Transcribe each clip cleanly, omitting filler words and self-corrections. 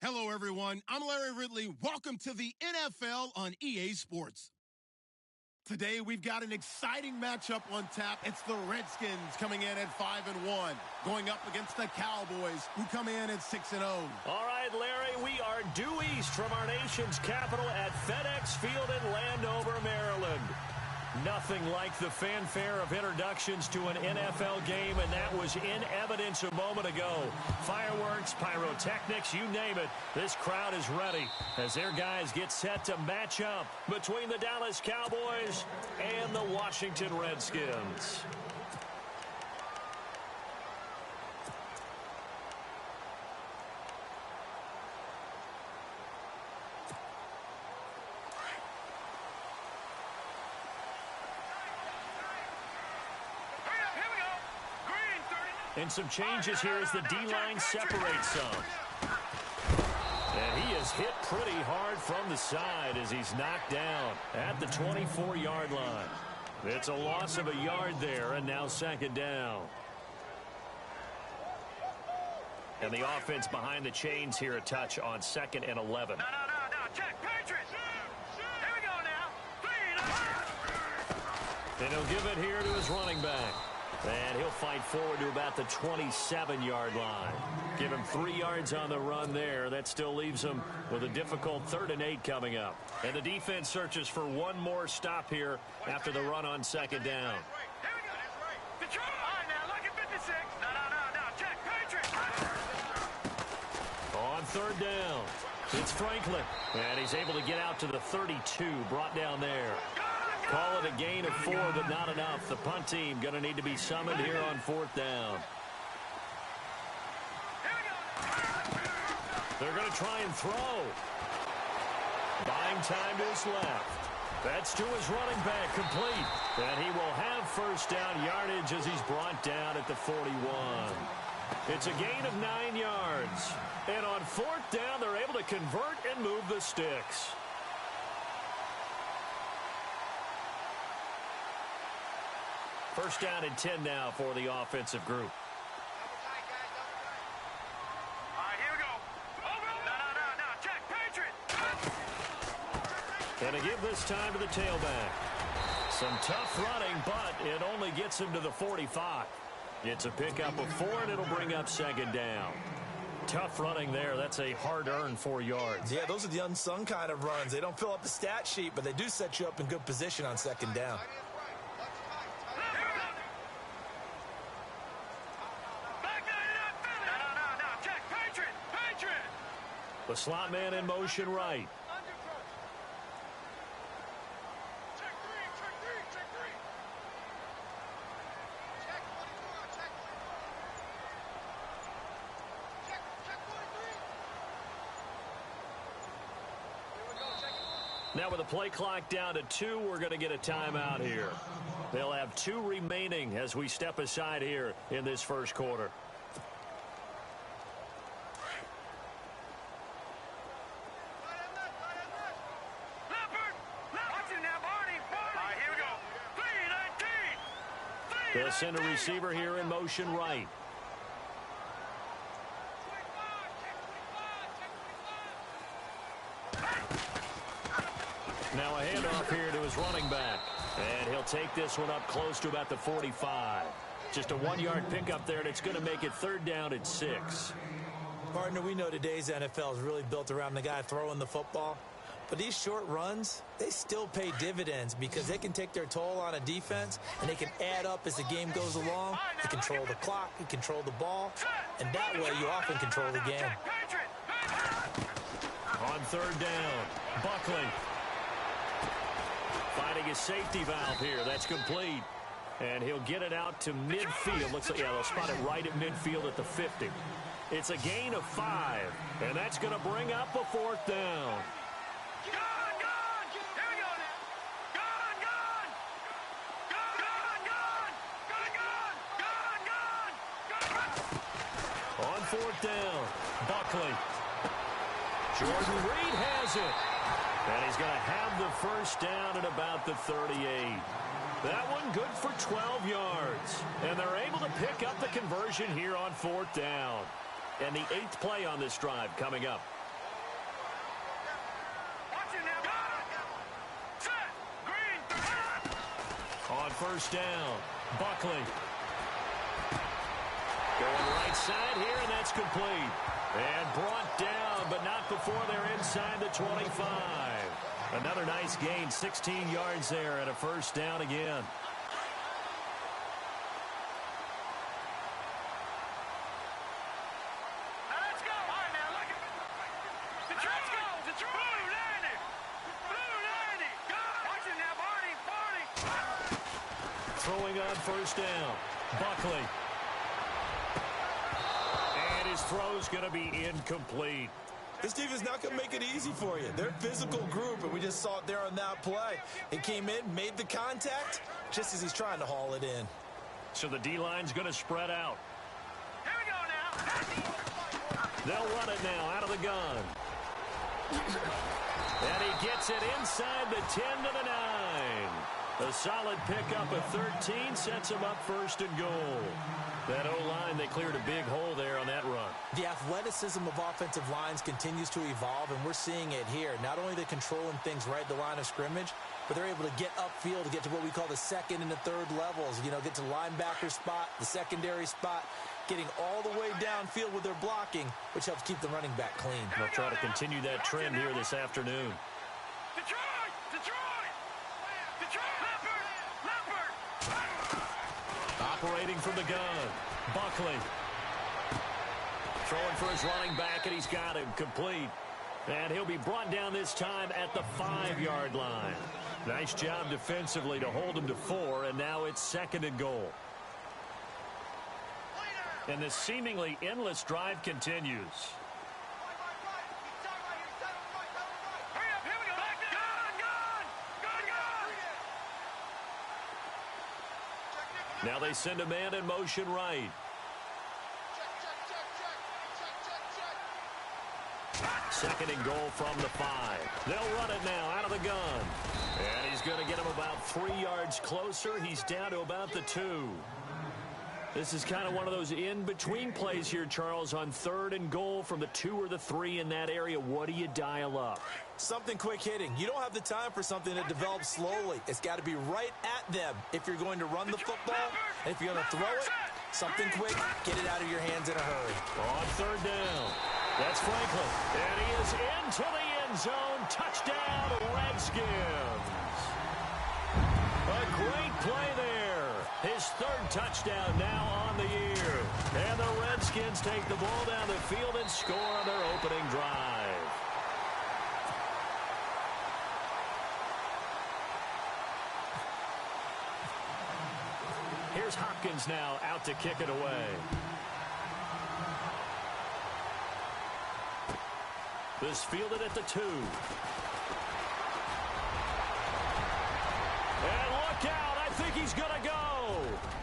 Hello, everyone. I'm Larry Ridley. Welcome to the NFL on EA Sports. Today, we've got an exciting matchup on tap. It's the Redskins coming in at 5-1, going up against the Cowboys, who come in at 6-0. All right, Larry, we are due east from our nation's capital at FedEx Field in Landover, Maryland. Nothing like the fanfare of introductions to an NFL game, and that was in evidence a moment ago. Fireworks, pyrotechnics, you name it. This crowd is ready as their guys get set to match up between the Dallas Cowboys and the Washington Redskins. And some changes here as the D-line separates some. And he is hit pretty hard from the side as he's knocked down at the 24-yard line. It's a loss of a yard there, and now second down. And the offense behind the chains here a touch on 2nd and 11. No. Check, Patriots. Here we go now. And he'll give it here to his running back. And he'll fight forward to about the 27-yard line. Give him 3 yards on the run there. That still leaves him with a difficult 3rd and 8 coming up. And the defense searches for one more stop here after the run on 2nd down. Here we go. Detroit. All right, now, look at 56. No. Check, Patriots. On 3rd down, it's Franklin. And he's able to get out to the 32, brought down there. Call it a gain of 4, but not enough. The punt team going to need to be summoned here on 4th down. They're going to try and throw. Buying time to his left. That's to his running back, complete. And he will have 1st down yardage as he's brought down at the 41. It's a gain of 9 yards. And on 4th down, they're able to convert and move the sticks. First down and 10 now for the offensive group. All right, here we go. No. Check, Patriot. And a give this time to the tailback. Some tough running, but it only gets him to the 45. It's a pickup of 4, and it'll bring up 2nd down. Tough running there. That's a hard-earned 4 yards. Yeah, those are the unsung kind of runs. They don't fill up the stat sheet, but they do set you up in good position on 2nd down. The slot man in motion right. Check three. Check 43. Now with the play clock down to 2, we're going to get a timeout here. They'll have 2 remaining as we step aside here in this first quarter. They'll send a receiver here in motion right. Now a handoff here to his running back. And he'll take this one up close to about the 45. Just a 1-yard pickup there, and it's going to make it 3rd down at 6. Partner, we know today's NFL is really built around the guy throwing the football. But these short runs, they still pay dividends because they can take their toll on a defense, and they can add up as the game goes along. They control the clock, they control the ball, and that way you often control the game. On 3rd down, Buckley. Finding his safety valve here. That's complete. And he'll get it out to midfield. Looks like, yeah, they'll spot it right at midfield at the 50. It's a gain of 5, and that's going to bring up a 4th down. On 4th down, Buckley. Jordan Reed has it. And he's going to have the 1st down at about the 38. That one good for 12 yards. And they're able to pick up the conversion here on 4th down. And the 8th play on this drive coming up. first down. Buckley. Going right side here, and that's complete. And brought down, but not before they're inside the 25. Another nice gain, 16 yards there, and a first down again. Throwing on first down. Buckley. And his throw's going to be incomplete. This team is not going to make it easy for you. They're a physical group, and we just saw it there on that play. He came in, made the contact, just as he's trying to haul it in. So the D-line's going to spread out. Here we go now. They'll run it now out of the gun. And he gets it inside the 10 to the 9. A solid pickup of 13 sets him up first and goal. That O-line, they cleared a big hole there on that run. The athleticism of offensive lines continues to evolve, and we're seeing it here. Not only are they controlling things right at the line of scrimmage, but they're able to get upfield to get to what we call the second and the third levels. You know, get to the linebacker spot, the secondary spot, getting all the way downfield with their blocking, which helps keep the running back clean. They'll try to continue that trend here this afternoon. Detroit! Detroit! Detroit! Leopard! Operating from the gun. Buckley. Throwing for his running back, and he's got him complete. And he'll be brought down this time at the 5-yard line. Nice job defensively to hold him to 4, and now it's second and goal. And this seemingly endless drive continues. Now they send a man in motion right. Second and goal from the 5. They'll run it now out of the gun. And he's going to get him about 3 yards closer. He's down to about the 2. This is kind of one of those in-between plays here, Charles, on third and goal from the 2 or the 3 in that area. What do you dial up? Something quick hitting. You don't have the time for something that develops slowly. It's got to be right at them if you're going to run the football. And if you're going to throw it, something quick, get it out of your hands in a hurry. On third down, that's Franklin. And he is into the end zone. Touchdown, Redskins. A great play there. His third touchdown now on the year. And the Redskins take the ball down the field and score on their opening drive. Here's Hopkins now out to kick it away. This fielded at the 2. And look out, I think he's going to go.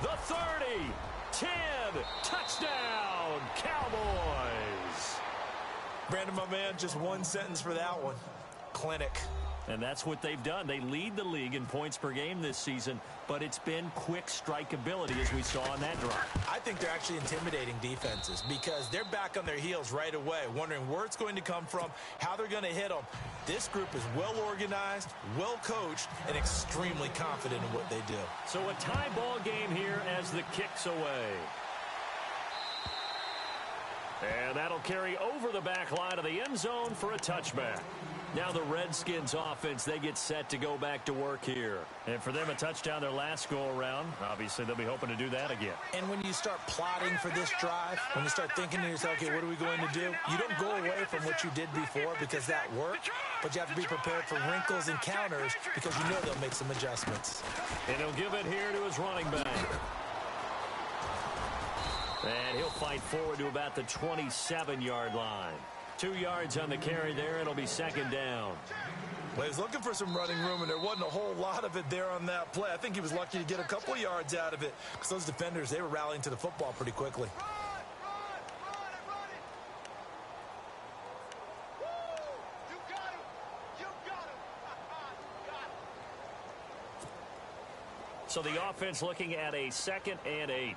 The 30, 10, touchdown, Cowboys. Brandon, my man, just one sentence for that one. Clinic. And that's what they've done. They lead the league in points per game this season, but it's been quick strike ability as we saw on that drive. I think they're actually intimidating defenses because they're back on their heels right away, wondering where it's going to come from, how they're going to hit them. This group is well organized, well coached, and extremely confident in what they do. So a tie ball game here as the kick's away. And that'll carry over the back line of the end zone for a touchback. Now the Redskins offense, they get set to go back to work here. And for them, a touchdown their last go-around. Obviously, they'll be hoping to do that again. And when you start plotting for this drive, when you start thinking to yourself, okay, what are we going to do? You don't go away from what you did before because that worked, but you have to be prepared for wrinkles and counters because you know they'll make some adjustments. And he'll give it here to his running back. And he'll fight forward to about the 27-yard line. 2 yards on the carry there. It'll be second down. Well, he was looking for some running room, and there wasn't a whole lot of it there on that play. I think he was lucky to get a couple of yards out of it because those defenders, they were rallying to the football pretty quickly. So the offense looking at a 2nd and 8.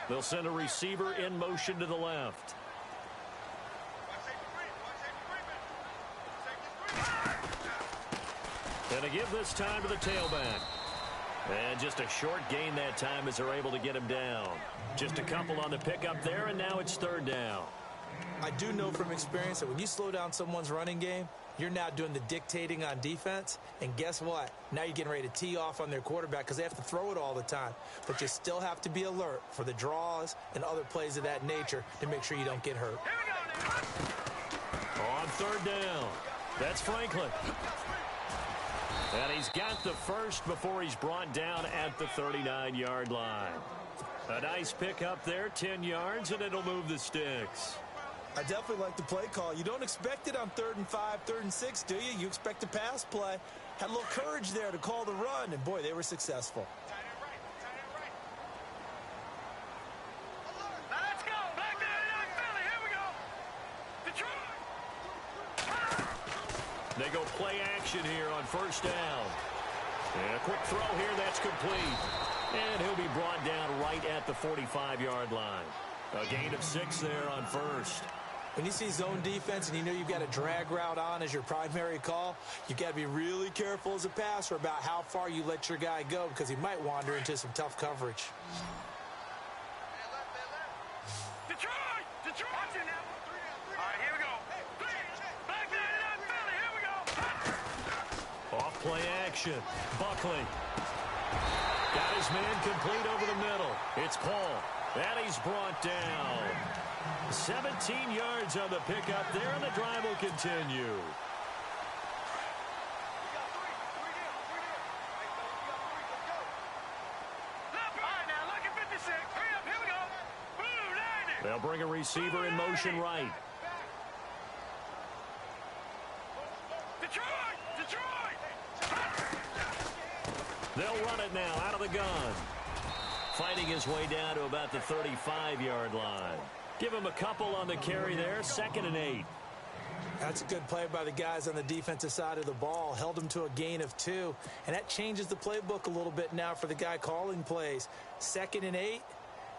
They'll send a receiver in motion to the left. And to give this time to the tailback. And just a short gain that time as they're able to get him down. Just a couple on the pickup there, and now it's third down. I do know from experience that when you slow down someone's running game, you're now doing the dictating on defense. And guess what? Now you're getting ready to tee off on their quarterback because they have to throw it all the time. But you still have to be alert for the draws and other plays of that nature to make sure you don't get hurt. On third down, that's Franklin. And he's got the first before he's brought down at the 39-yard line. A nice pickup there, 10 yards, and it'll move the sticks. I definitely like the play call. You don't expect it on 3rd and 5, 3rd and 6, do you? You expect a pass play. Had a little courage there to call the run, and boy, they were successful. Now let's go. Back to Philly. Here we go. Detroit. They go play action here on first down. And a quick throw here, that's complete. And he'll be brought down right at the 45-yard line. A gain of 6 there on first. When you see zone defense and you know you've got a drag route on as your primary call, you've got to be really careful as a passer about how far you let your guy go because he might wander into some tough coverage. Detroit! Watch it now. All right, here we go. Back to Philly. Here we go. Off play action. Buckley. Got his man complete over the middle. It's Paul. And he's brought down. 17 yards on the pickup there, and the drive will continue. They'll bring a receiver in motion right. They'll run it now out of the gun. Fighting his way down to about the 35-yard line. Give him a couple on the carry there, 2nd and 8. That's a good play by the guys on the defensive side of the ball. Held him to a gain of 2. And that changes the playbook a little bit now for the guy calling plays. 2nd and 8.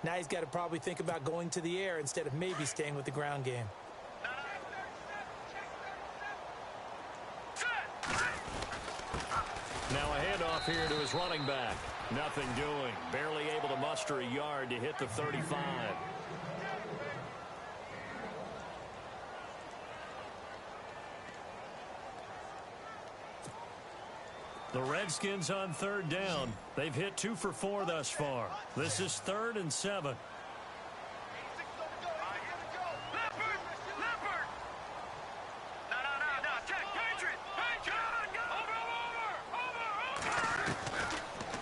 Now he's got to probably think about going to the air instead of maybe staying with the ground game. Now a handoff here to his running back. Nothing doing. Barely able to muster a yard to hit the 35. The Redskins on 3rd down. They've hit 2 for 4 thus far. This is 3rd and 7.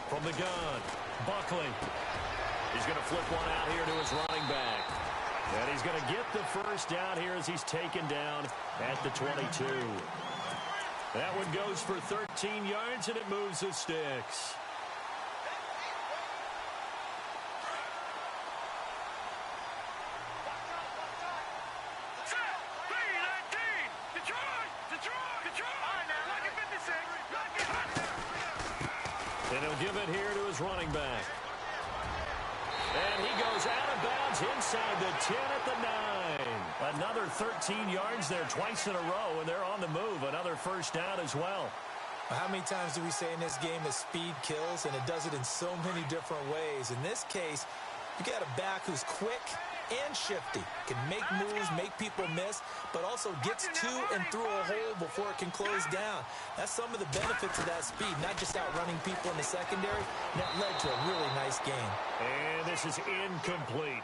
From the gun, Buckley. He's going to flip one out here to his running back. And he's going to get the first down here as he's taken down at the 22. That one goes for 13 yards, and it moves the sticks. And he'll give it here to his running back. And he goes out of bounds inside the 10 at the 9. Another 13 yards there twice in a row, and they're on the move. Another first down as well. How many times do we say in this game that speed kills, and it does it in so many different ways? In this case, you got a back who's quick and shifty, can make moves, make people miss, but also gets to and through a hole before it can close down. That's some of the benefits of that speed, not just outrunning people in the secondary. And that led to a really nice game. And this is incomplete.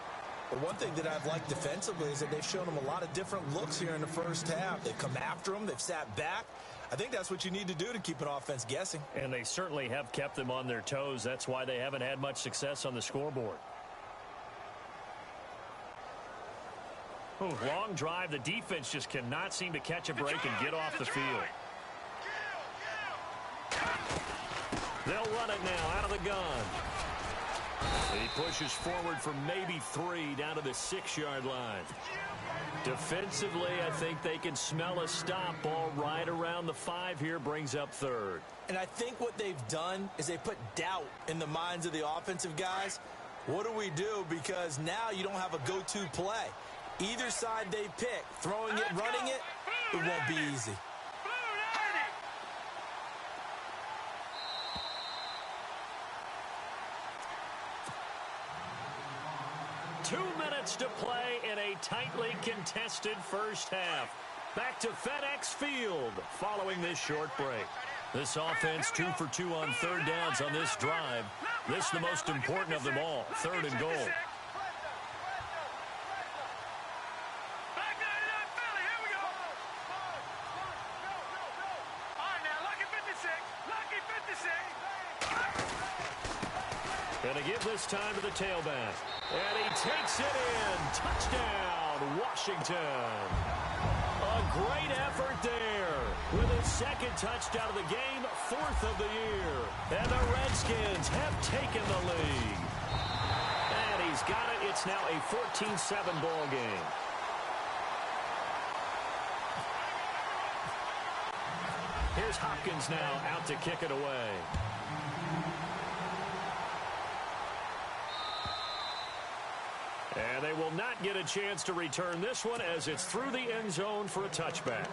But one thing that I've liked defensively is that they've shown them a lot of different looks here in the first half. They've come after them. They've sat back. I think that's what you need to do to keep an offense guessing. And they certainly have kept them on their toes. That's why they haven't had much success on the scoreboard. Ooh, long drive. The defense just cannot seem to catch a break and get off the field. They'll run it now out of the gun. He pushes forward for maybe 3 down to the 6-yard line. Defensively, I think they can smell a stop. Ball right around the 5 here, brings up 3rd. And I think what they've done is they put doubt in the minds of the offensive guys. What do we do? Because now you don't have a go-to play. Either side they pick, throwing it, running it, it won't be easy. 2 minutes to play in a tightly contested first half. Back to FedEx Field following this short break. This offense 2 for 2 on third downs on this drive. This the most important of them all, 3rd and goal. Going to give this time to the tailback. And he takes it in. Touchdown, Washington. A great effort there. With his 2nd touchdown of the game, 4th of the year. And the Redskins have taken the lead. And he's got it. It's now a 14-7 ball game. Here's Hopkins now out to kick it away. And they will not get a chance to return this one as it's through the end zone for a touchback.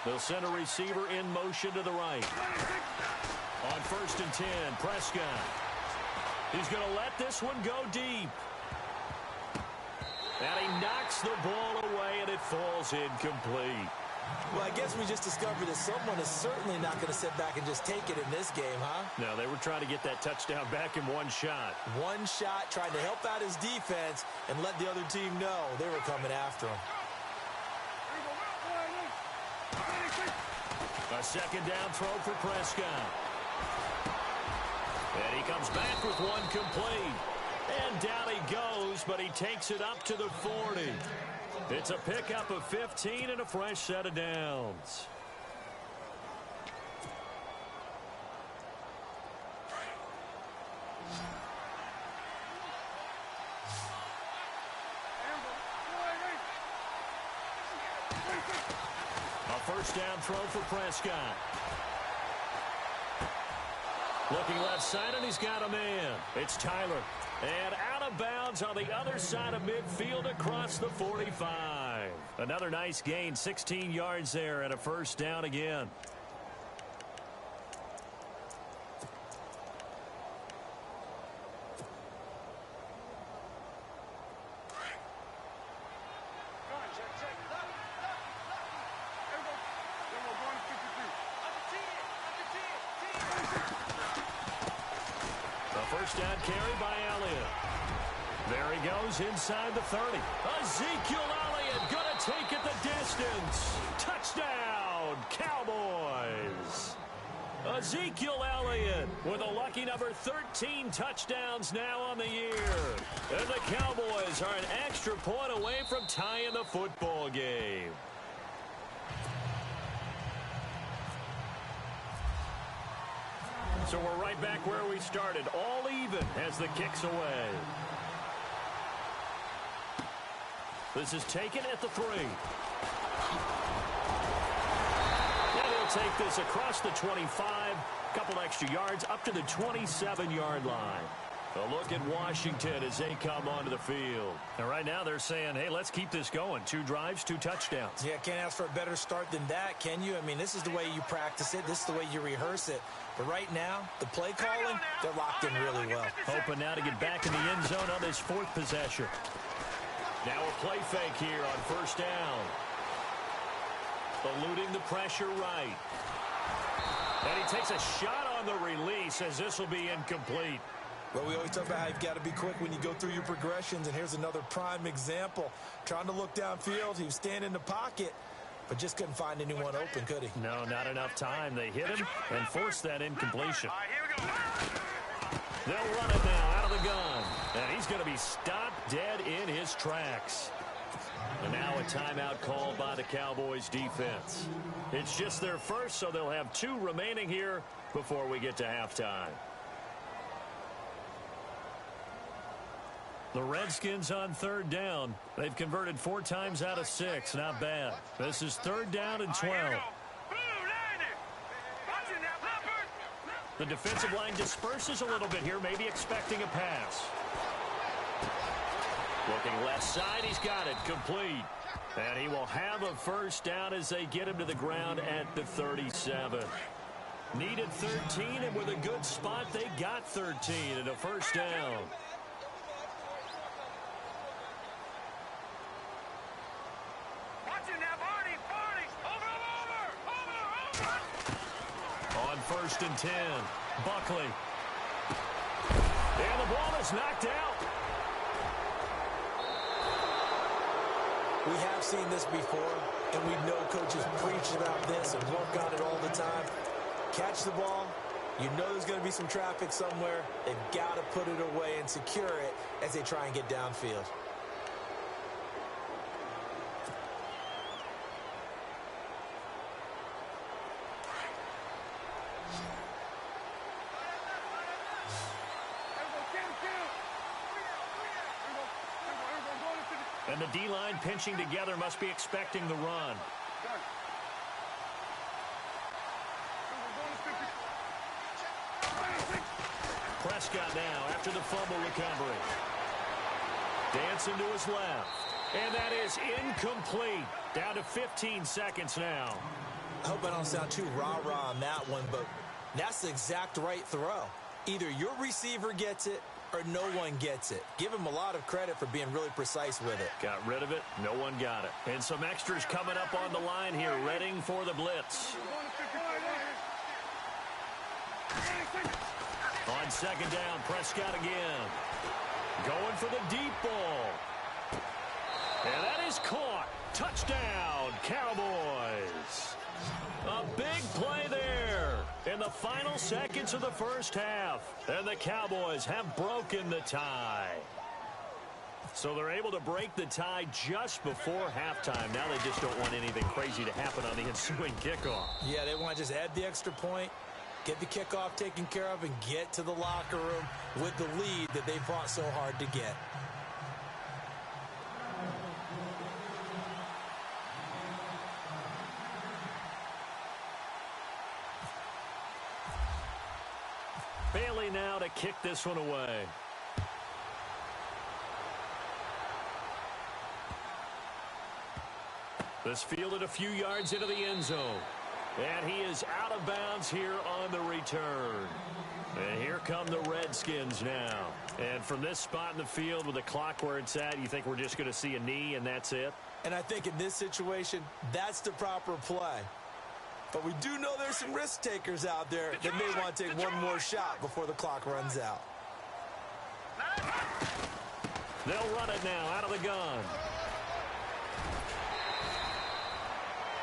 They'll send a receiver in motion to the right. On 1st and 10, Prescott. He's going to let this one go deep. And he knocks the ball away, and it falls incomplete. Well, I guess we just discovered that someone is certainly not going to sit back and just take it in this game, huh? No, they were trying to get that touchdown back in one shot. One shot, trying to help out his defense and let the other team know they were coming after him. A 2nd down throw for Prescott. And he comes back with one complete. And down he goes, but he takes it up to the 40. It's a pickup of 15 and a fresh set of downs. A 1st down throw for Prescott. Looking left side, and he's got a man. It's Tyler. And out of bounds on the other side of midfield across the 45. Another nice gain, 16 yards there, and a 1st down again. First down carry by Elliott. There he goes inside the 30. Ezekiel Elliott going to take it the distance. Touchdown, Cowboys. Ezekiel Elliott with a lucky number 13 touchdowns now on the year. And the Cowboys are an extra point away from tying the football game. So we're right back where we started, all even as the kick's away. This is taken at the 3. And he'll take this across the 25, couple extra yards up to the 27-yard line. A look at Washington as they come onto the field. And right now they're saying, hey, let's keep this going. 2 drives, 2 touchdowns. Yeah, can't ask for a better start than that, can you? I mean, this is the way you practice it. This is the way you rehearse it. But right now, the play calling, they're locked in really well. Hoping now to get back in the end zone on this 4th possession. Now a play fake here on 1st down. Eluding the pressure right. And he takes a shot on the release as this will be incomplete. Well, we always talk about how you've got to be quick when you go through your progressions, and here's another prime example. Trying to look downfield, he was standing in the pocket, but just couldn't find anyone open, could he? No, not enough time. They hit him and forced that incompletion. All right, here we go. They'll run it now out of the gun, and he's going to be stopped dead in his tracks. And now a timeout called by the Cowboys defense. It's just their first, so they'll have 2 remaining here before we get to halftime. The Redskins on third down. They've converted 4 times out of 6. Not bad. This is third down and 12. The defensive line disperses a little bit here, maybe expecting a pass. Looking left side, he's got it, complete. And he will have a first down as they get him to the ground at the 37. Needed 13, and with a good spot, they got 13 and a first down. On first and 10, Buckley. And the ball is knocked out. We have seen this before, and we know coaches preach about this and work on it all the time. Catch the ball. You know there's going to be some traffic somewhere. They've got to put it away and secure it as they try and get downfield. And the D-line pinching together must be expecting the run. Prescott now after the fumble recovery. Dancing to his left. And that is incomplete. Down to 15 seconds now. I hope I don't sound too rah-rah on that one, but that's the exact right throw. Either your receiver gets it or no one gets it. Give him a lot of credit for being really precise with it. Got rid of it. No one got it. And some extras coming up on the line here, readying for the blitz. On second down, Prescott again. Going for the deep ball. And that is caught. Touchdown, Cowboys. A big play there in the final seconds of the first half. And the Cowboys have broken the tie. So they're able to break the tie just before halftime. Now they just don't want anything crazy to happen on the ensuing kickoff. Yeah, they want to just add the extra point, get the kickoff taken care of, and get to the locker room with the lead that they fought so hard to get. Bailey now to kick this one away. This fielded a few yards into the end zone. And he is out of bounds here on the return. And here come the Redskins now. And from this spot in the field with the clock where it's at, you think we're just going to see a knee and that's it? And I think in this situation, that's the proper play. But we do know there's some risk takers out there that may want to take one more shot before the clock runs out. They'll run it now out of the gun.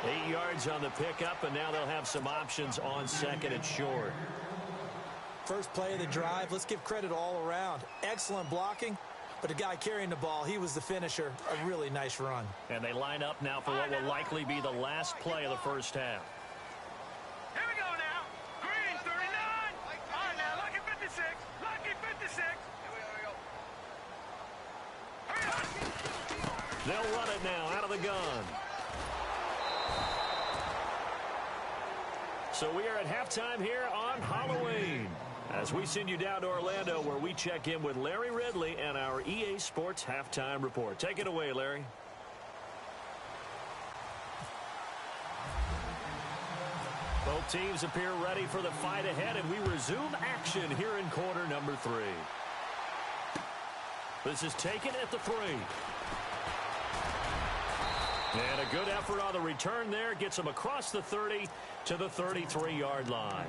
8 yards on the pickup, and now they'll have some options on second and short. First play of the drive, let's give credit all around. Excellent blocking, but the guy carrying the ball, he was the finisher. A really nice run. And they line up now for what will likely be the last play of the first half. Here we go now. Green, 39. All right, now, lucky 56. Lucky 56. Here we go. They'll run it now out of the gun. So we are at halftime here on Halloween as we send you down to Orlando where we check in with Larry Ridley and our EA Sports Halftime Report. Take it away, Larry. Both teams appear ready for the fight ahead, and we resume action here in quarter number 3. This is taken at the 3. And a good effort on the return there. Gets them across the 30 to the 33-yard line.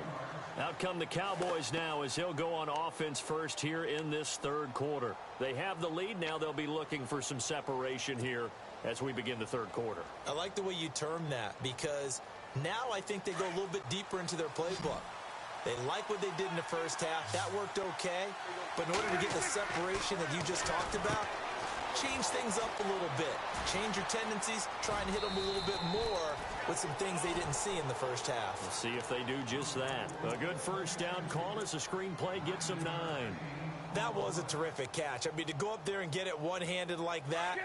Out come the Cowboys now as they'll go on offense first here in this third quarter. They have the lead. Now they'll be looking for some separation here as we begin the third quarter. I like the way you term that because now I think they go a little bit deeper into their playbook. They like what they did in the first half. That worked okay. But in order to get the separation that you just talked about, change things up a little bit. Change your tendencies, try and hit them a little bit more, with some things they didn't see in the first half. We'll see if they do just that. A good first down call as the screenplay gets them 9. That was a terrific catch. I mean, to go up there and get it one-handed like that,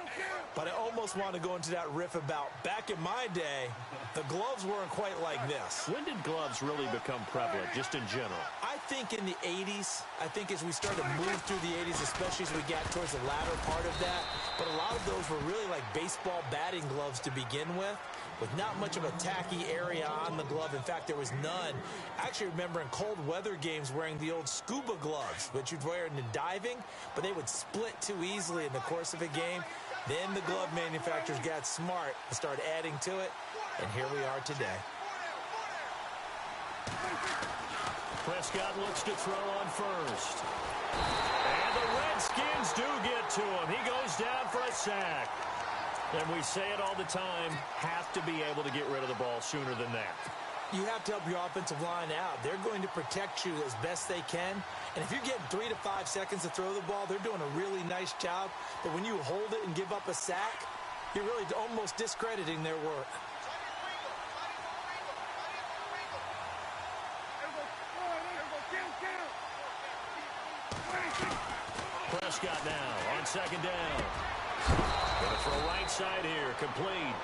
but I almost want to go into that riff about back in my day, the gloves weren't quite like this. When did gloves really become prevalent, just in general? I think in the 80s. I think as we started to move through the 80s, especially as we got towards the latter part of that, but a lot of those were really like baseball batting gloves to begin with not much of a tacky area on the glove. In fact, there was none. I actually remember in cold weather games wearing the old scuba gloves, which you'd wear in the diving, but they would split too easily in the course of a game. Then the glove manufacturers got smart and started adding to it, and here we are today. Prescott looks to throw on first. And the Redskins do get to him. He goes down for a sack. And we say it all the time, have to be able to get rid of the ball sooner than that. You have to help your offensive line out. They're going to protect you as best they can. And if you're getting 3 to 5 seconds to throw the ball, they're doing a really nice job. But when you hold it and give up a sack, you're really almost discrediting their work. Prescott now on second down. Gonna throw right side here, complete.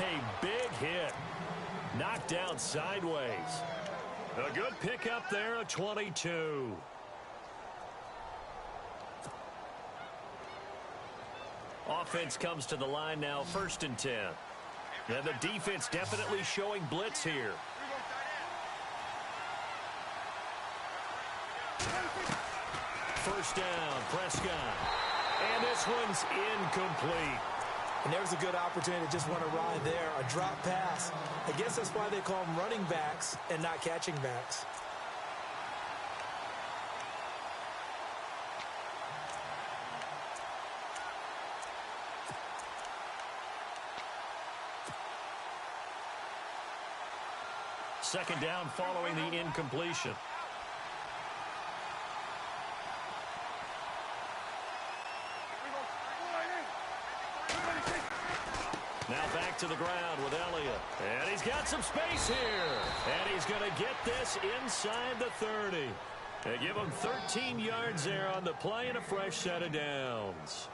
A big hit. Knocked down sideways. A good pickup there, a 22. Offense comes to the line now, 1st and 10. And the defense definitely showing blitz here. First down, Prescott. And this one's incomplete. And there's a good opportunity to just want to ride there. A drop pass. I guess that's why they call them running backs and not catching backs. Second down following the incompletion. Now back to the ground with Elliott. And he's got some space here. And he's going to get this inside the 30. They give him 13 yards there on the play and a fresh set of downs.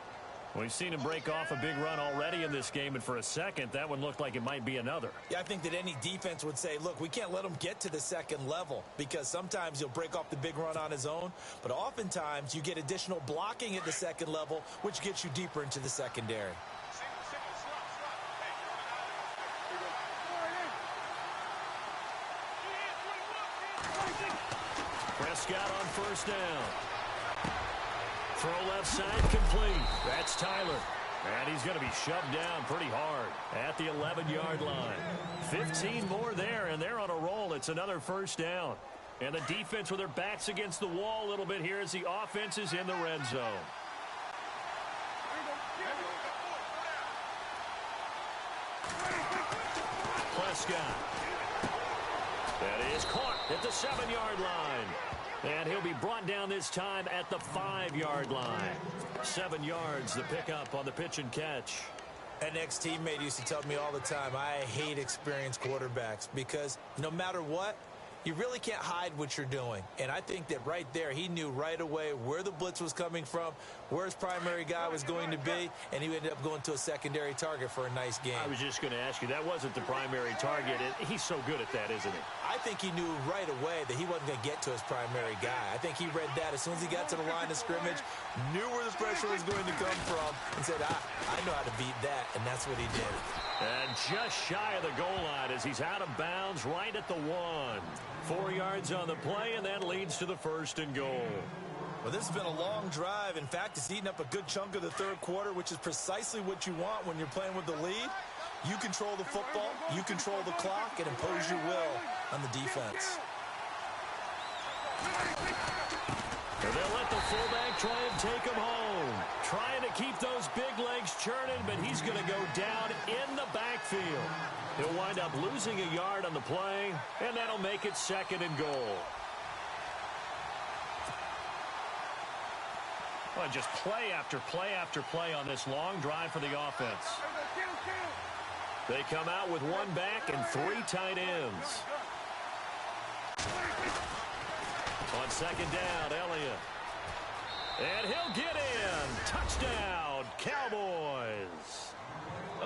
We've seen him break off a big run already in this game, and for a second, that one looked like it might be another. Yeah, I think that any defense would say, look, we can't let him get to the second level because sometimes he'll break off the big run on his own, but oftentimes you get additional blocking at the second level, which gets you deeper into the secondary. Prescott on first down. Throw left side complete. That's Tyler. And he's going to be shoved down pretty hard at the 11-yard line. 15 more there, and they're on a roll. It's another first down. And the defense with their backs against the wall a little bit here as the offense is in the red zone. Prescott. That is caught at the 7-yard line. And he'll be brought down this time at the 5-yard line. 7 yards, the pickup on the pitch and catch. An ex-teammate used to tell me all the time, I hate experienced quarterbacks because no matter what, you really can't hide what you're doing. And I think that right there, he knew right away where the blitz was coming from, where his primary guy was going to be, and he ended up going to a secondary target for a nice game. I was just going to ask you, that wasn't the primary target. He's so good at that, isn't he? I think he knew right away that he wasn't going to get to his primary guy. I think he read that as soon as he got to the line of scrimmage, knew where the pressure was going to come from, and said, I know how to beat that, and that's what he did. And just shy of the goal line as he's out of bounds right at the 1. 4 yards on the play, and that leads to the 1st and goal. Well, this has been a long drive. In fact, it's eaten up a good chunk of the third quarter, which is precisely what you want when you're playing with the lead. You control the football, you control the clock, and impose your will on the defense. And they'll let the fullback try and take him home. Trying to keep those big legs churning, but he's going to go down in the backfield. He'll wind up losing a yard on the play, and that'll make it 2nd and goal. Well, just play after play after play on this long drive for the offense. They come out with one back and 3 tight ends. On second down, Elliott. And he'll get in. Touchdown, Cowboys.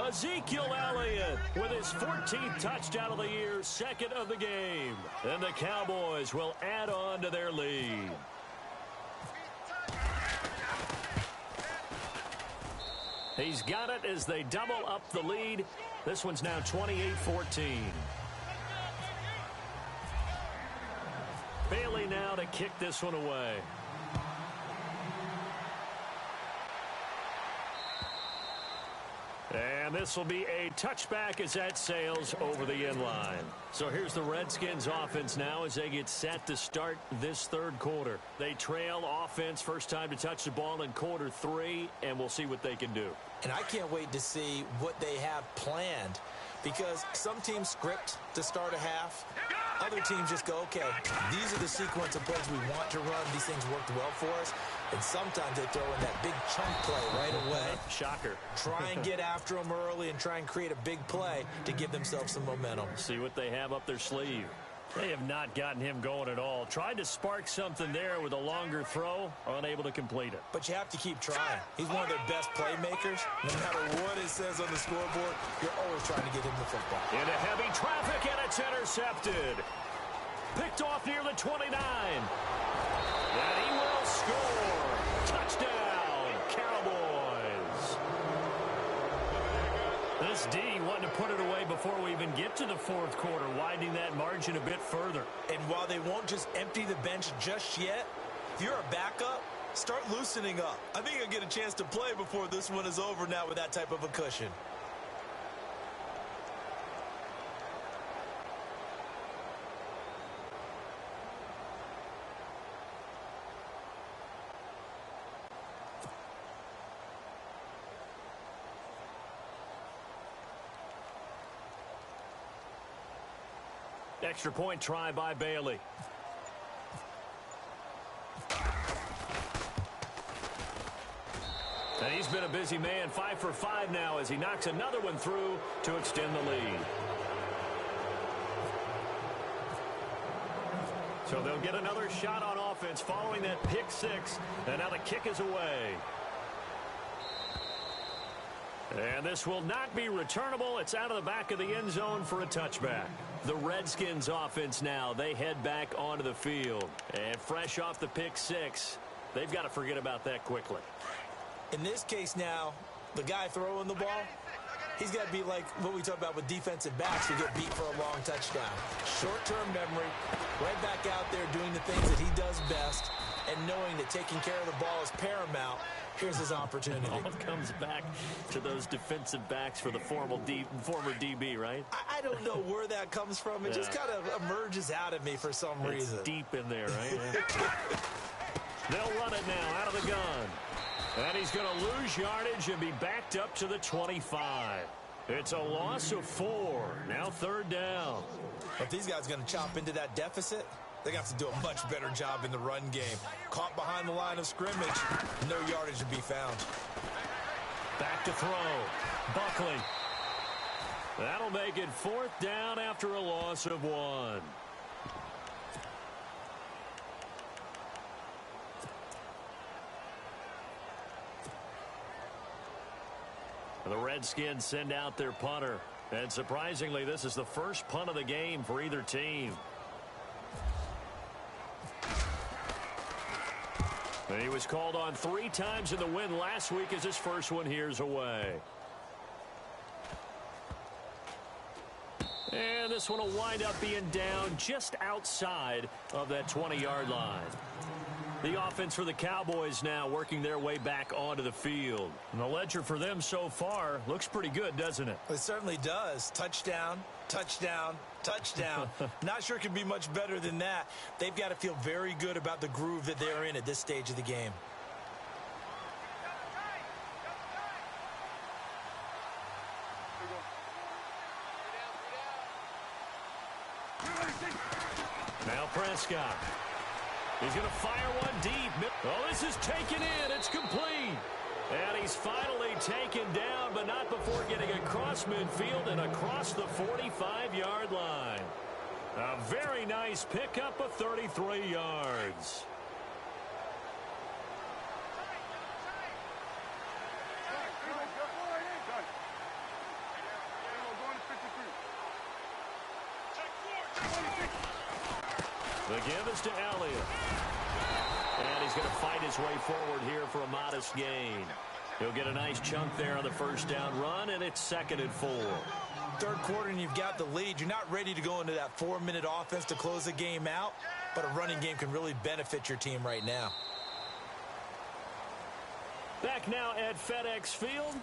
Ezekiel Elliott with his 14th touchdown of the year, second of the game. And the Cowboys will add on to their lead. He's got it as they double up the lead. This one's now 28-14. Bailey now to kick this one away. And this will be a touchback as that sails over the end line. So here's the Redskins offense now as they get set to start this third quarter. They trail offense first time to touch the ball in quarter 3, and we'll see what they can do. And I can't wait to see what they have planned, because some teams script to start a half. Other teams just go, okay, these are the sequence of plays we want to run. These things worked well for us. And sometimes they throw in that big chunk play right away. Shocker. Try and get after them early and try and create a big play to give themselves some momentum. See what they have up their sleeve. They have not gotten him going at all. Tried to spark something there with a longer throw, unable to complete it. But you have to keep trying. He's one of their best playmakers. No matter what it says on the scoreboard, you're always trying to get him the football. Into heavy traffic, and it's intercepted. Picked off near the 29. And he will score. Touchdown, Cowboys. This D wanting to put it away before we even get to the fourth quarter, widening that margin a bit further. And while they won't just empty the bench just yet, if you're a backup, start loosening up. I think you'll get a chance to play before this one is over now with that type of a cushion. Extra point try by Bailey. And he's been a busy man, 5 for 5 now as he knocks another one through to extend the lead. So they'll get another shot on offense following that pick 6, and now the kick is away. And this will not be returnable. It's out of the back of the end zone for a touchback. The Redskins offense now, they head back onto the field. And fresh off the pick 6, they've got to forget about that quickly. In this case now, the guy throwing the ball, he's got to be like what we talk about with defensive backs who get beat for a long touchdown. Short-term memory, right back out there doing the things that he does best, and knowing that taking care of the ball is paramount. Here's his opportunity. It all comes back to those defensive backs for the former DB, right? I don't know where that comes from. It just kind of emerges out of me for some reason. It's deep in there, right? They'll run it now out of the gun. And he's going to lose yardage and be backed up to the 25. It's a loss of 4. Now third down. If these guys are going to chop into that deficit, they got to do a much better job in the run game. Caught behind the line of scrimmage, no yardage to be found. Back to throw. Buckley. That'll make it 4th down after a loss of 1. The Redskins send out their punter. And surprisingly, this is the first punt of the game for either team. And he was called on 3 times in the win last week as his first one here's away. And this one will wind up being down just outside of that 20-yard line. The offense for the Cowboys now working their way back onto the field. And the ledger for them so far looks pretty good, doesn't it? It certainly does. Touchdown, touchdown, touchdown. Not sure it can be much better than that. They've got to feel very good about the groove that they're in at this stage of the game. Now Prescott. He's going to fire one deep. Oh, this is taken in. It's complete. And he's finally taken down, but not before getting across midfield and across the 45-yard line. A very nice pickup of 33 yards. The give is to Elliott. And he's going to fight his way forward here for a modest gain. He'll get a nice chunk there on the first down run, and it's 2nd and 4. Third quarter and you've got the lead. You're not ready to go into that 4-minute offense to close the game out, but a running game can really benefit your team right now. Back now at FedEx Field.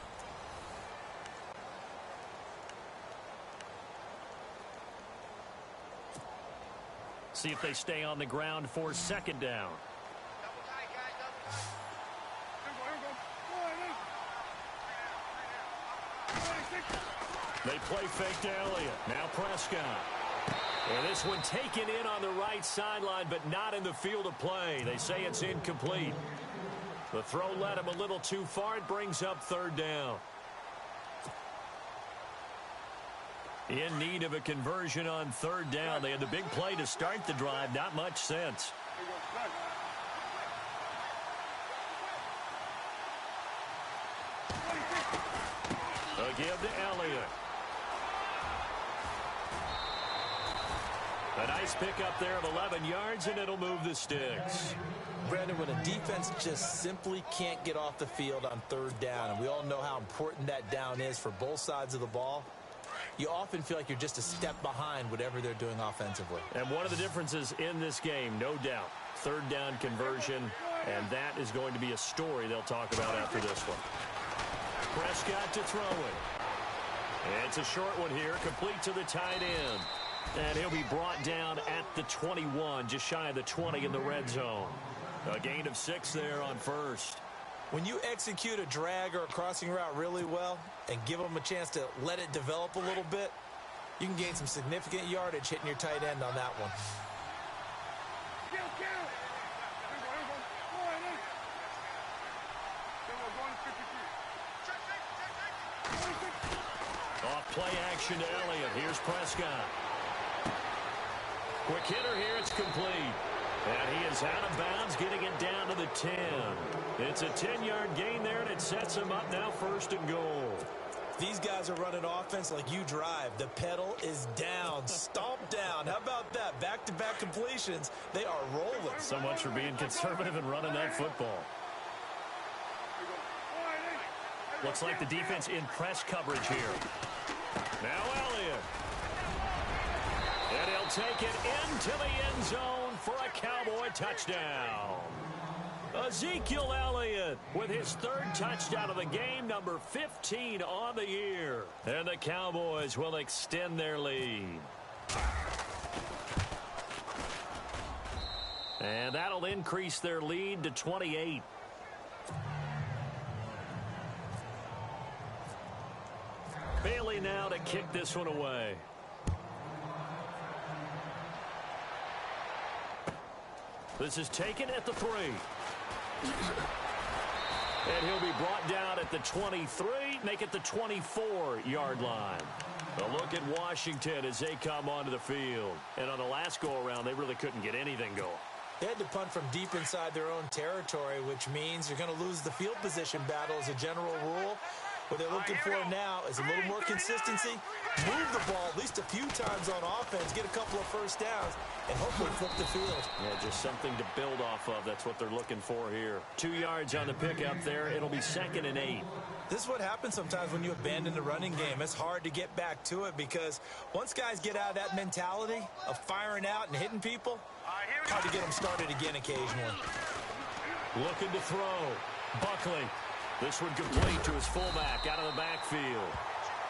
See if they stay on the ground for 2nd down. They play fake to Elliott. Now Prescott. And this one taken in on the right sideline, but not in the field of play. They say it's incomplete. The throw led him a little too far. It brings up 3rd down. In need of a conversion on 3rd down. They had the big play to start the drive. Not much sense. A give to Elliott. A nice pickup there of 11 yards, and it'll move the sticks. Brandon, when a defense just simply can't get off the field on 3rd down, and we all know how important that down is for both sides of the ball, you often feel like you're just a step behind whatever they're doing offensively. And one of the differences in this game, no doubt, 3rd down conversion, and that is going to be a story they'll talk about after this one. Prescott to throw it. It's a short one here, complete to the tight end. And he'll be brought down at the 21, just shy of the 20 in the red zone. A gain of 6 there on 1st. When you execute a drag or a crossing route really well and give them a chance to let it develop a little bit, you can gain some significant yardage hitting your tight end on that one. Off play action to Elliott. Here's Prescott. Quick hitter here. It's complete. And he is out of bounds, getting it down to the 10. It's a 10-yard gain there, and it sets him up now 1st and goal. These guys are running offense like you drive. The pedal is down, stomp down. How about that? Back-to-back completions. They are rolling. So much for being conservative and running that football. Looks like the defense in press coverage here. Now Elliott. And he'll take it into the end zone for a Cowboy touchdown. Ezekiel Elliott with his 3rd touchdown of the game, number 15 on the year. And the Cowboys will extend their lead. And that'll increase their lead to 28. Bailey now to kick this one away. This is taken at the 3. And he'll be brought down at the 23, make it the 24-yard line. A look at Washington as they come onto the field. And on the last go-around, they really couldn't get anything going. They had to punt from deep inside their own territory, which means you're going to lose the field position battle as a general rule. What they're looking for now is a little more consistency, move the ball at least a few times on offense, get a couple of first downs, and hopefully flip the field. Yeah, just something to build off of. That's what they're looking for here. 2 yards on the pickup there. It'll be 2nd and 8. This is what happens sometimes when you abandon the running game. It's hard to get back to it because once guys get out of that mentality of firing out and hitting people, hard to get them started again occasionally. Looking to throw. Buckley. This one complete to his fullback out of the backfield.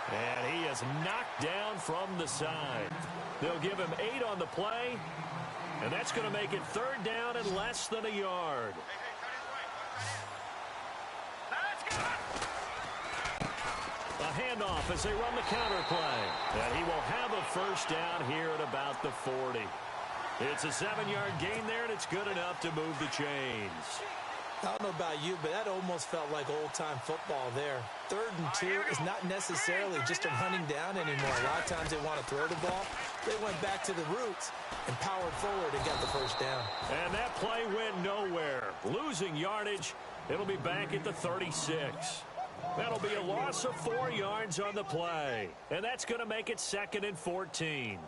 And he is knocked down from the side. They'll give him 8 on the play. And that's going to make it 3rd down and less than a yard. A handoff as they run the counter play. And he will have a first down here at about the 40. It's a 7-yard gain there, and it's good enough to move the chains. I don't know about you, but that almost felt like old-time football there. 3rd and 2 is not necessarily just a running down anymore. A lot of times they want to throw the ball. They went back to the roots and powered forward and got the first down. And that play went nowhere. Losing yardage. It'll be back at the 36. That'll be a loss of 4 yards on the play. And that's going to make it 2nd and 14.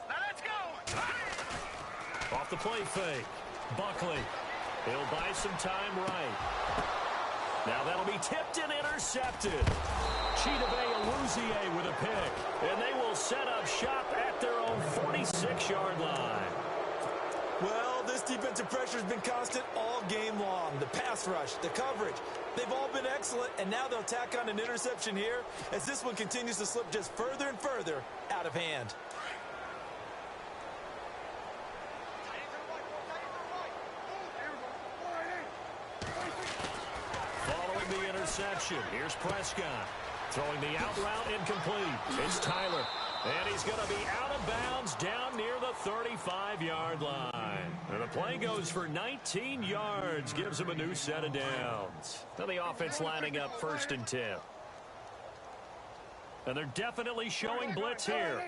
Now let's go. Off the play fake. Buckley. He'll buy some time right. Now that'll be tipped and intercepted. Chidobe Awuzie with a pick. And they will set up shop at their own 46-yard line. Well, this defensive pressure has been constant all game long. The pass rush, the coverage, they've all been excellent, and now they'll tack on an interception here as this one continues to slip just further and further out of hand. Following the interception, here's Prescott. Throwing the out route incomplete. It's Tyler. And he's going to be out of bounds down near the 35-yard line. And the play goes for 19 yards. Gives him a new set of downs. Now the offense lining up 1st and 10. And they're definitely showing blitz here.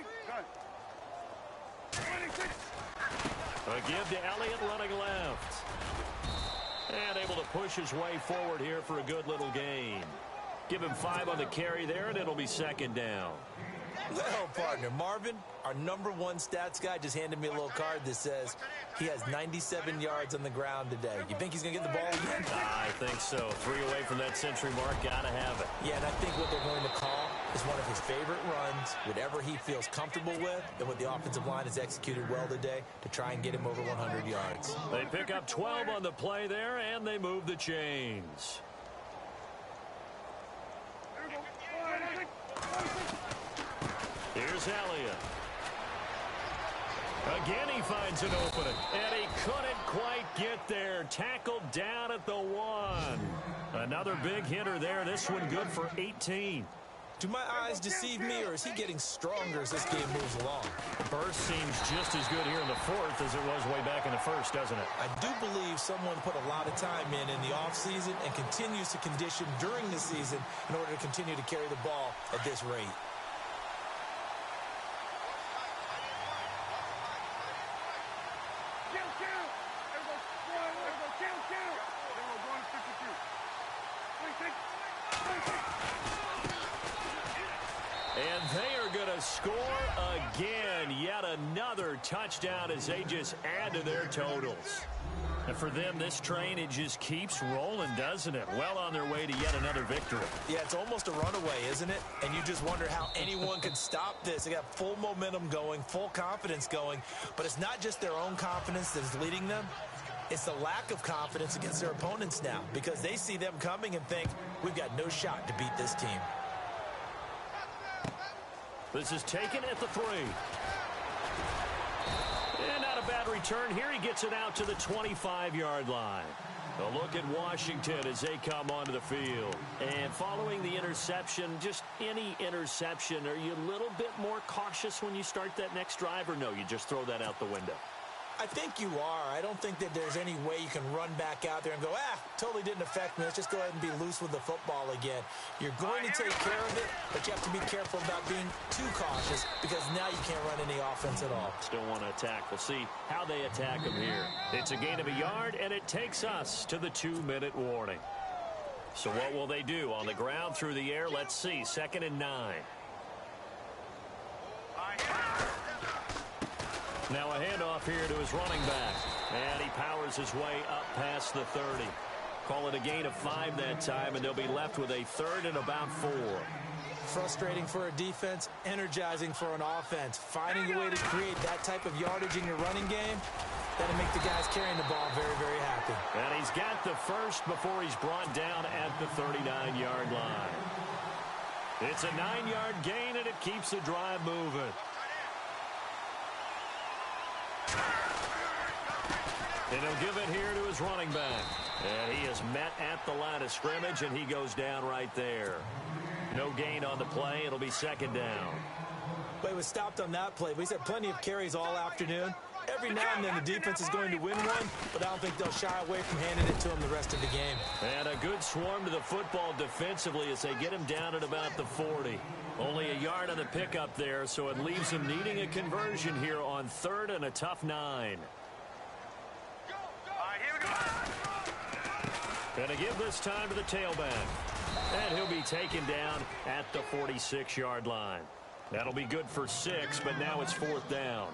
A give to Elliott running left. And able to push his way forward here for a good little gain. Give him 5 on the carry there, and it'll be 2nd down. Well, partner, Marvin, our #1 stats guy, just handed me a little card that says he has 97 yards on the ground today. You think he's going to get the ball again? I think so. 3 away from that century mark. Got to have it. Yeah, and I think what they're going to call is one of his favorite runs, whatever he feels comfortable with, and what the offensive line has executed well today to try and get him over 100 yards. They pick up 12 on the play there, and they move the chains. Here's Elliott. Again, he finds an opening, and he couldn't quite get there. Tackled down at the 1. Another big hitter there. This one good for 18. Do my eyes deceive me, or is he getting stronger as this game moves along? The burst seems just as good here in the 4th as it was way back in the 1st, doesn't it? I do believe someone put a lot of time in the offseason and continues to condition during the season in order to continue to carry the ball at this rate. And they are going to score again. Yet another touchdown as they just add to their totals. And for them, this train, it just keeps rolling, doesn't it? Well on their way to yet another victory. Yeah, it's almost a runaway, isn't it? And you just wonder how anyone could stop this. They got full momentum going, full confidence going. But it's not just their own confidence that is leading them. It's the lack of confidence against their opponents now, because they see them coming and think, we've got no shot to beat this team. This is taken at the 3. And not a bad return here. He gets it out to the 25-yard line. A look at Washington as they come onto the field. And following the interception, just any interception, are you a little bit more cautious when you start that next drive, or no, you just throw that out the window? I think you are. I don't think that there's any way you can run back out there and go, totally didn't affect me. Let's just go ahead and be loose with the football again. You're going to take care of it, but you have to be careful about being too cautious, because now you can't run any offense at all. Still want to attack. We'll see how they attack them here. It's a gain of a yard, and it takes us to the 2-minute warning. So what will they do? On the ground, through the air, let's see. 2nd and 9. Now a handoff here to his running back. And he powers his way up past the 30. Call it a gain of 5 that time, and they'll be left with a 3rd and about 4. Frustrating for a defense, energizing for an offense. Finding a way to create that type of yardage in your running game, that'll make the guys carrying the ball very, very happy. And he's got the first before he's brought down at the 39-yard line. It's a 9-yard gain, and it keeps the drive moving. And he'll give it here to his running back. And he is met at the line of scrimmage, and he goes down right there. No gain on the play. It'll be 2nd down. But he was stopped on that play. But he's had plenty of carries all afternoon. every now and then the defense is going to win one, but I don't think they'll shy away from handing it to him the rest of the game. And a good swarm to the football defensively as they get him down at about the 40. Only a yard on the pickup there, so it leaves him needing a conversion here on 3rd and a tough 9. All right, here we go. Going to give this time to the tailback. And he'll be taken down at the 46-yard line. That'll be good for 6, but now it's 4th down.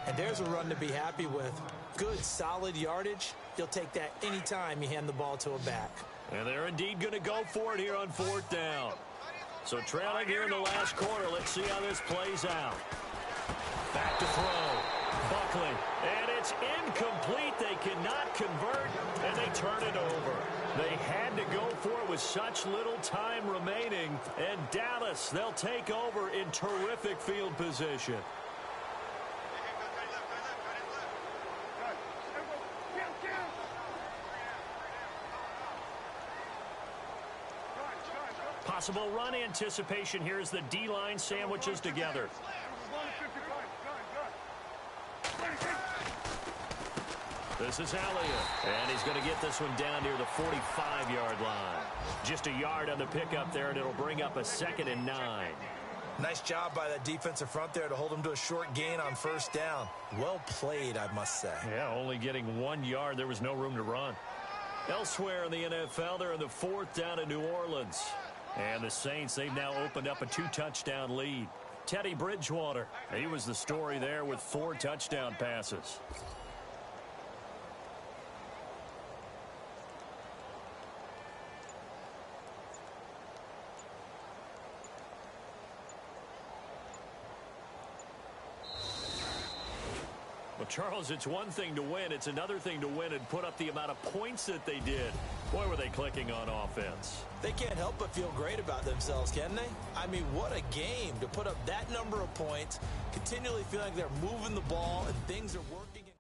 And there's a run to be happy with. Good, solid yardage. You'll take that anytime you hand the ball to a back. And they're indeed going to go for it here on 4th down. So trailing here in the last quarter. Let's see how this plays out. Back to throw. Buckley. And it's incomplete. They cannot convert, and they turn it over. They had to go for it with such little time remaining. And Dallas, they'll take over in terrific field position. Possible run anticipation here as the D-line sandwiches together. This is Elliott, and he's going to get this one down near the 45-yard line. Just a yard on the pickup there, and it'll bring up a 2nd and 9. Nice job by that defensive front there to hold him to a short gain on 1st down. Well played, I must say. Yeah, only getting 1 yard. There was no room to run. Elsewhere in the NFL, they're in the 4th down in New Orleans. And the Saints, they've now opened up a 2-touchdown lead. Teddy Bridgewater, he was the story there with 4 touchdown passes. Well, Charles, it's one thing to win. It's another thing to win and put up the amount of points that they did. Boy, were they clicking on offense. They can't help but feel great about themselves, can they? I mean, what a game to put up that number of points, continually feeling like they're moving the ball and things are working.